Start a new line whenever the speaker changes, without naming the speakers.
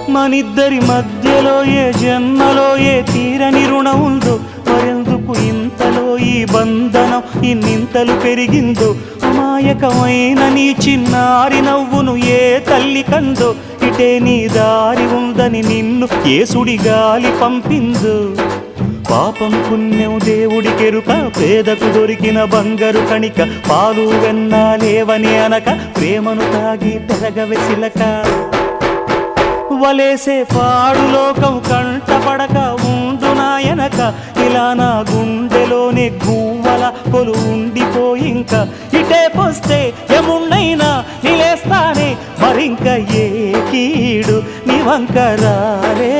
మనిద్దరి మధ్యలో ఏ జన్మలో ఏ తీరని రుణం ఉందో, మరెందుకు ఇంతలో ఈ బంధనం ఇన్నింతలు పెరిగిందో. అమాయకమైన నీ చిన్నారి నవ్వును ఏ తల్లి కందో, ఇటే నీ దారి ఉందని నిన్ను ఏ సుడిగాలి పంపిందో. పాపం పుణ్యం దేవుడికెరుక, పేదకు దొరికిన బంగారు కణిక, పాలు వెన్నా లేవని అనక ప్రేమను తాగి తెరగవె చిలక. వలేసే పాడు లోకం కంటపడక ఉండు నాయనక, ఇలా నా గుండెలోనే గువ్వల కొలు ఉండిపోయింక. ఇటేపొస్తే ఎమున్నైనా నిలేస్తానే, మరింక ఏ కీడు నీ వంక రాలే.